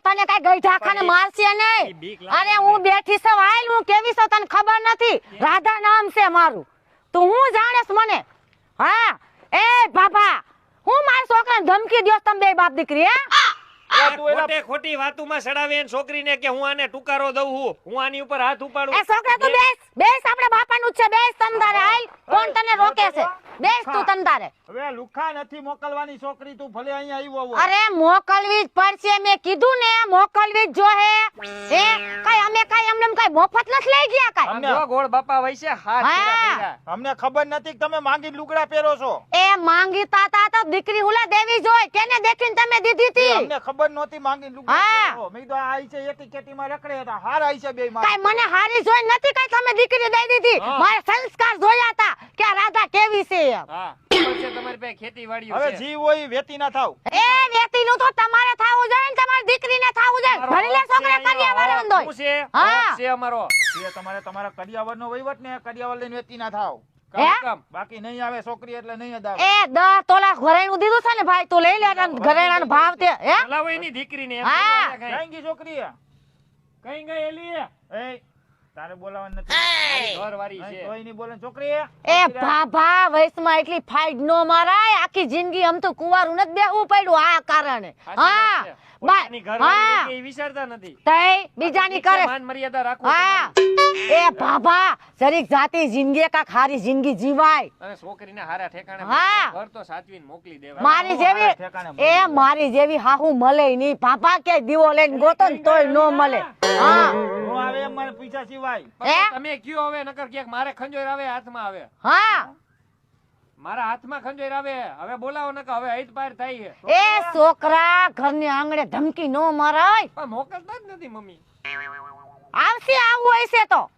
તને કઈ ગઈઢા ખાને મારશે નહીં. અરે હું બેઠી છું હાલ, હું કેવી છું તને ખબર નથી. રાધા નામ છે મારું, તું હું જાણેસ મને? હા એ બાબા, હું મારા છોકરાને ધમકી દ્યો તમે બે બાપ દીકરી? ખોટે ખોટી વાતોમાં સડાવે એન છોકરીને કે હું આને ટુકારો દઉં હું આની ઉપર હાથ ઉપાડું. એ છોકરા તું બેસ બેસ, આપણે બાપાનું જ છે, બેસ તમ તારે. હાલ, કોણ તને રોકે છે? બેસ તું તમ તારે. હવે લુખા નથી મોકલવાની છોકરી, તું ભલે અહીંયા આવ્યો હોય. અરે મોકલવી જ પડશે, મેં કીધું ને મોકલવી જ જોહે. એ કઈ અમે કઈ એમને કઈ મફત નથી લઈ ગયા કઈ. જો ગોળ બાપા વૈસે હાથ ફેરા. અમને ખબર નથી કે તમે માંગી લુગડા પહેરો છો. એ માંગી તાતા તો દીકરી હુલા દેવી જોય, કેને દેખીને તમે દીધી હતી? અમને ખબર નહોતી માંગી લુગડા પહેરો. મેં તો આઈ છે એટી કેટીમાં રખડે હતા, હાર આઈ છે બે માં. કઈ મને હારી જોઈ નથી, કઈ તમે દીકરી દઈ દીધી. મારે સંસ્કાર જોયા હતા કે આ રાધા કેવી છે એમ. હા ખબર છે તમારી પાસે ખેતીવાડીઓ હવે છે. જીવ હોય વેતી ના થાવ. એ વેતીનું તો તમારે થાવું જોઈએ ને તમારી દીકરીને થાવું જોઈએ. ભણી લે છોકરા કન્યા વાળો શું છે? હા. હક છે અમારો. એ તમારે તમારા કડિયાવરનો વહીવટ ને કડિયાવર લઈને વેતી ના થાવ. કામ બાકી નહીં આવે છોકરી એટલે નહીં જ આવે. એ 10 તોલા ઘરેણું દીધું છે ને ભાઈ, તું લઈ લે ઘરેણાનો ભાવ તે. હે બોલાવો એની દીકરીને એમ હા. બોલાવે કઈ કાંઈ. ગઈ છોકરી? કઈ ગઈ એલી? એ તારે બોલાવવાનું નથી. ઘરવાળી નહીં, છે. તોય નહીં બોલે છોકરી. એ ભાભા વયસમાં એટલી ફાઈટ નો મારાય. આખી જિંદગી આમ તો કુંવારું નથી બેહવું પડ્યું આ કારણે. હા પોતાની હા ઘરવાળી એ વિચારતા નથી. તઈ બીજાની કરે. માન મર્યાદા રાખવું હા એ ભાભા જરીક જાતી જિંદગી કાક હારી જિંદગી જીવાય. અને છોકરીને હારા ઠેકાણે હા. ઘર તો સાચવીને મોકલી દેવા. મારી જેવી એ મારી જેવી હાહુ મળે નહીં. ભાભા કે દીવો લઈને ગોતો ને તોય નો મળે. હા હું આવે એમ મને પૈસા સિવાય. પણ તમે કયો હવે નકર ક્યાંક મારે ખંજોર આવે હાથમાં આવે. હા મારા હાથમાં ખંજોર આવે હવે બોલાવો નકર હવે હૈત પાર થાય છે. એ છોકરા ઘરની આંગણે ધમકી નો મરાય. પણ મોકલતા જ નથી મમ્મી. આવશે આવું હશે તો